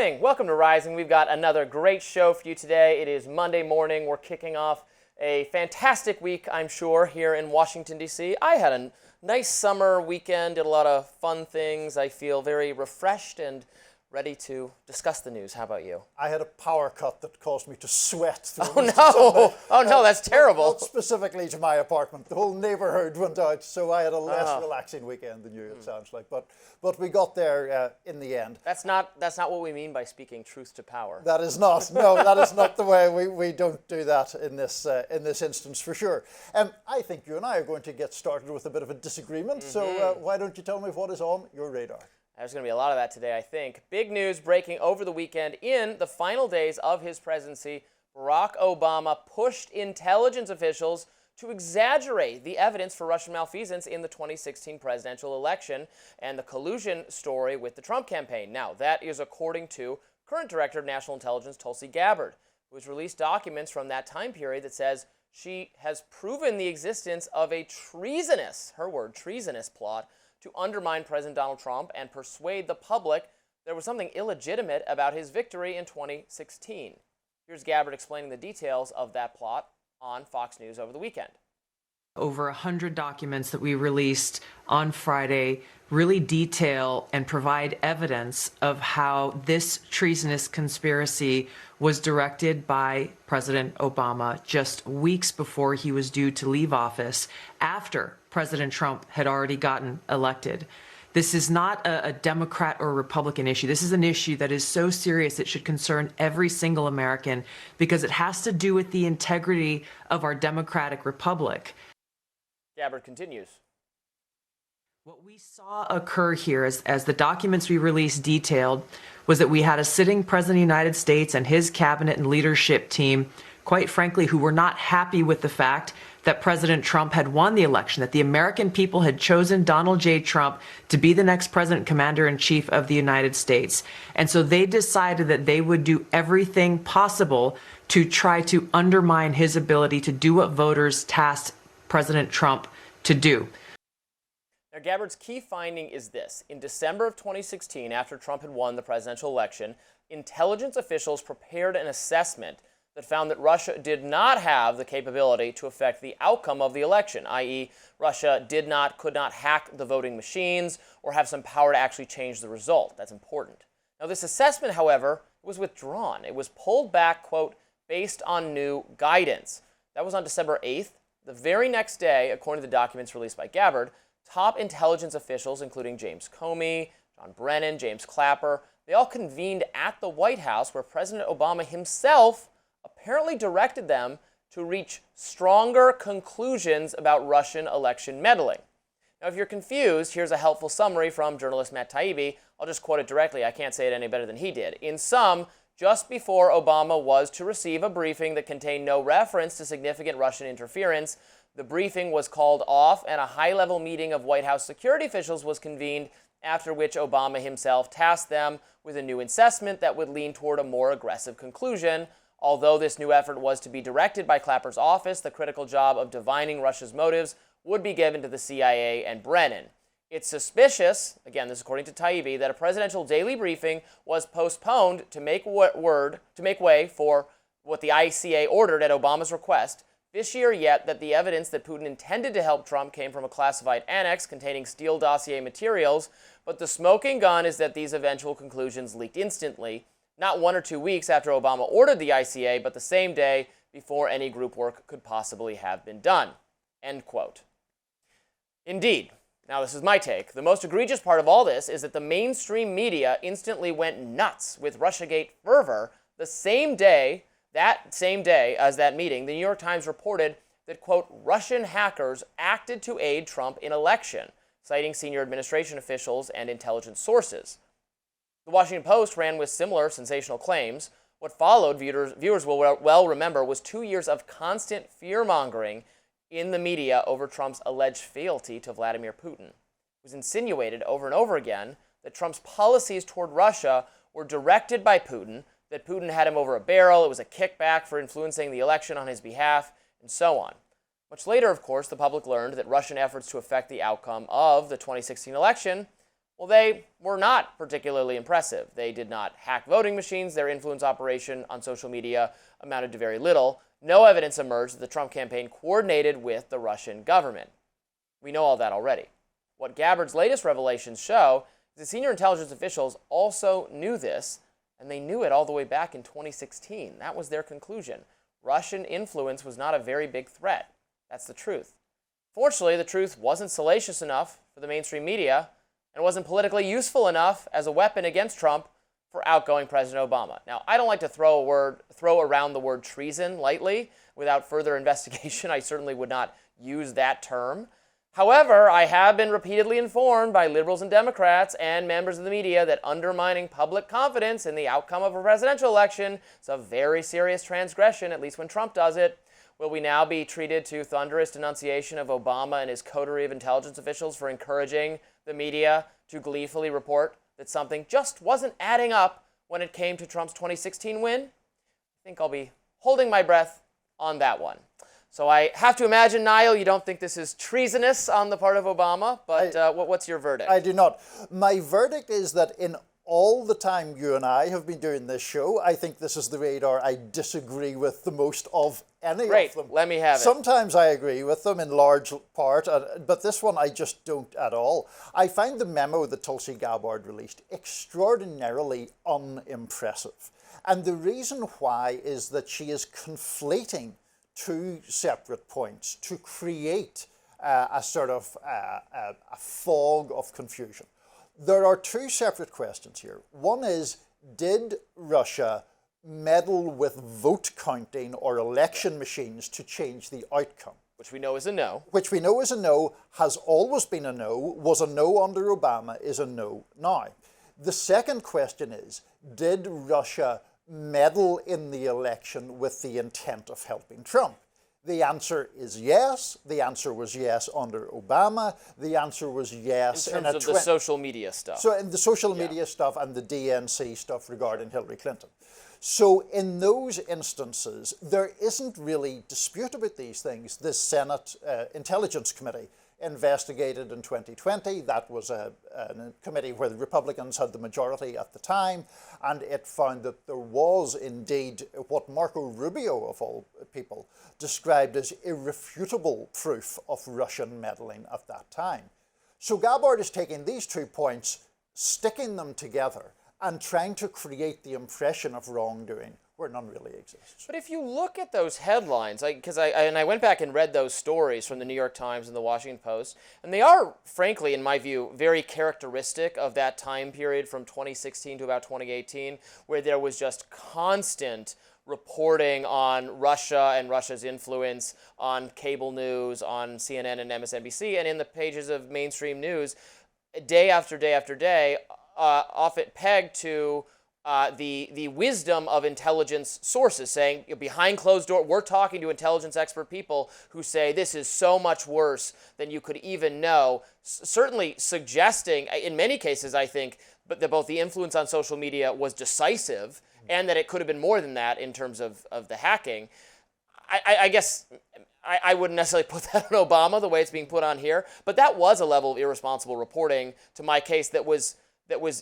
morning. Welcome to Rising. We've got another great show for you today. It is Monday morning. We're kicking off a fantastic week, I'm sure, here in Washington, D.C. I had a nice summer weekend, did a lot of fun things. I feel very refreshed and ready to discuss the news. How about you? I had a power cut that caused me to sweat. Oh no! Oh no, that's terrible. Not specifically to my apartment. The whole neighborhood went out, so I had a less relaxing weekend than you, it sounds like. But we got there in the end. That's not what we mean by speaking truth to power. That is not. No, that is not the way. We don't do that in this instance for sure. I think you and I are going to get started with a bit of a disagreement. So why don't you tell me what is on your radar? There's going to be a lot of that today, I think. Big news breaking over the weekend. In the final days of his presidency, Barack Obama pushed intelligence officials to exaggerate the evidence for Russian malfeasance in the 2016 presidential election and the collusion story with the Trump campaign. Now, that is according to current Director of National Intelligence, Tulsi Gabbard, who has released documents from that time period that says she has proven the existence of a treasonous, her word, treasonous plot to undermine President Donald Trump and persuade the public there was something illegitimate about his victory in 2016. Here's Gabbard explaining the details of that plot on Fox News over the weekend. Over 100 documents that we released on Friday really detail and provide evidence of how this treasonous conspiracy was directed by President Obama just weeks before he was due to leave office, after President Trump had already gotten elected. This is not a Democrat or Republican issue. This is an issue that is so serious it should concern every single American because it has to do with the integrity of our democratic republic. Gabbard continues. What we saw occur here, as the documents we released detailed, was that we had a sitting president of the United States and his cabinet and leadership team, quite frankly, who were not happy with the fact that President Trump had won the election, that the American people had chosen Donald J. Trump to be the next president commander-in-chief of the United States. And so they decided that they would do everything possible to try to undermine his ability to do what voters tasked President Trump to do. Now, Gabbard's key finding is this. In December of 2016, after Trump had won the presidential election, intelligence officials prepared an assessment that found that Russia did not have the capability to affect the outcome of the election, i.e., Russia could not hack the voting machines or have some power to actually change the result. That's important. Now, this assessment, however, was withdrawn. It was pulled back, quote, based on new guidance. That was on December 8th. The very next day, according to the documents released by Gabbard, top intelligence officials, including James Comey, John Brennan, James Clapper, they all convened at the White House where President Obama himself apparently directed them to reach stronger conclusions about Russian election meddling. Now, if you're confused, here's a helpful summary from journalist Matt Taibbi. I'll just quote it directly. I can't say it any better than he did. In sum, just before Obama was to receive a briefing that contained no reference to significant Russian interference, the briefing was called off and a high-level meeting of White House security officials was convened, after which Obama himself tasked them with a new assessment that would lean toward a more aggressive conclusion. Although this new effort was to be directed by Clapper's office, the critical job of divining Russia's motives would be given to the CIA and Brennan. It's suspicious, again, this is according to Taibbi, that a presidential daily briefing was postponed to make way for what the ICA ordered at Obama's request. Fishier yet that the evidence that Putin intended to help Trump came from a classified annex containing Steele dossier materials, but the smoking gun is that these eventual conclusions leaked instantly, not 1 or 2 weeks after Obama ordered the ICA, but the same day before any group work could possibly have been done. End quote. Indeed. Now, this is my take. The most egregious part of all this is that the mainstream media instantly went nuts with Russiagate fervor the same day as that meeting. The New York Times reported that, quote, Russian hackers acted to aid Trump in election, citing senior administration officials and intelligence sources. The Washington Post ran with similar sensational claims. What followed, viewers will well remember, was 2 years of constant fear-mongering in the media over Trump's alleged fealty to Vladimir Putin. It was insinuated over and over again that Trump's policies toward Russia were directed by Putin, that Putin had him over a barrel, it was a kickback for influencing the election on his behalf, and so on. Much later, of course, the public learned that Russian efforts to affect the outcome of the 2016 election, Well, they were not particularly impressive. They did not hack voting machines. Their influence operation on social media amounted to very little. No evidence emerged that the Trump campaign coordinated with the Russian government. We know all that already. What Gabbard's latest revelations show is that senior intelligence officials also knew this, and they knew it all the way back in 2016. That was their conclusion. Russian influence was not a very big threat. That's the truth. Fortunately, the truth wasn't salacious enough for the mainstream media, and wasn't politically useful enough as a weapon against Trump for outgoing President Obama. Now, I don't like to throw around the word treason lightly. Without further investigation, I certainly would not use that term. However, I have been repeatedly informed by liberals and Democrats and members of the media that undermining public confidence in the outcome of a presidential election is a very serious transgression, at least when Trump does it. Will we now be treated to thunderous denunciation of Obama and his coterie of intelligence officials for encouraging the media to gleefully report that something just wasn't adding up when it came to Trump's 2016 win? I think I'll be holding my breath on that one. So I have to imagine, Niall, you don't think this is treasonous on the part of Obama, but what's your verdict? I do not. My verdict is that in all the time you and I have been doing this show, I think this is the radar I disagree with the most of any of them. Let me have it. Sometimes I agree with them in large part, but this one I just don't at all. I find the memo that Tulsi Gabbard released extraordinarily unimpressive. And the reason why is that she is conflating two separate points to create a sort of a fog of confusion. There are two separate questions here. One is, did Russia meddle with vote counting or election machines to change the outcome? Which we know is a no. Which we know is a no, has always been a no, was a no under Obama, is a no now. The second question is, did Russia meddle in the election with the intent of helping Trump? The answer is yes. The answer was yes under Obama. The answer was yes in terms of the social media stuff. So in the social media stuff and the DNC stuff regarding Hillary Clinton. So in those instances, there isn't really dispute about these things. The Senate Intelligence Committee investigated in 2020. That was a committee where the Republicans had the majority at the time, and it found that there was indeed what Marco Rubio, of all people, described as irrefutable proof of Russian meddling at that time. So Gabbard is taking these 2 points, sticking them together, and trying to create the impression of wrongdoing where none really exists. But if you look at those headlines, because I went back and read those stories from the New York Times and the Washington Post, and they are, frankly, in my view, very characteristic of that time period from 2016 to about 2018, where there was just constant reporting on Russia and Russia's influence on cable news, on CNN and MSNBC, and in the pages of mainstream news, day after day after day, often pegged to the wisdom of intelligence sources, saying behind closed door, we're talking to intelligence expert people who say this is so much worse than you could even know, certainly suggesting, in many cases, I think, but that both the influence on social media was decisive and that it could have been more than that in terms of the hacking. I guess I wouldn't necessarily put that on Obama the way it's being put on here, but that was a level of irresponsible reporting, to my case, that was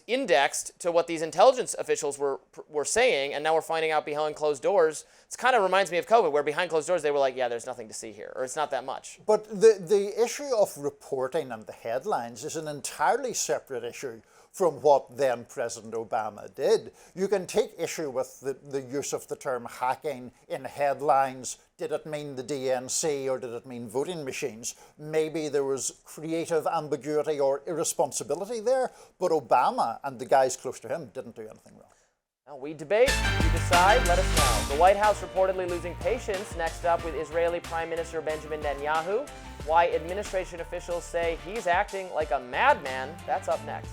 indexed to what these intelligence officials were saying, and now we're finding out behind closed doors. It kind of reminds me of COVID, where behind closed doors they were like, yeah, there's nothing to see here, or it's not that much. But the issue of reporting and the headlines is an entirely separate issue from what then President Obama did. You can take issue with the use of the term hacking in headlines. Did it mean the DNC or did it mean voting machines? Maybe there was creative ambiguity or irresponsibility there, but Obama and the guys close to him didn't do anything wrong. Now we debate, you decide, let us know. The White House reportedly losing patience. Next up with Israeli Prime Minister Benjamin Netanyahu. Why administration officials say he's acting like a madman. That's up next.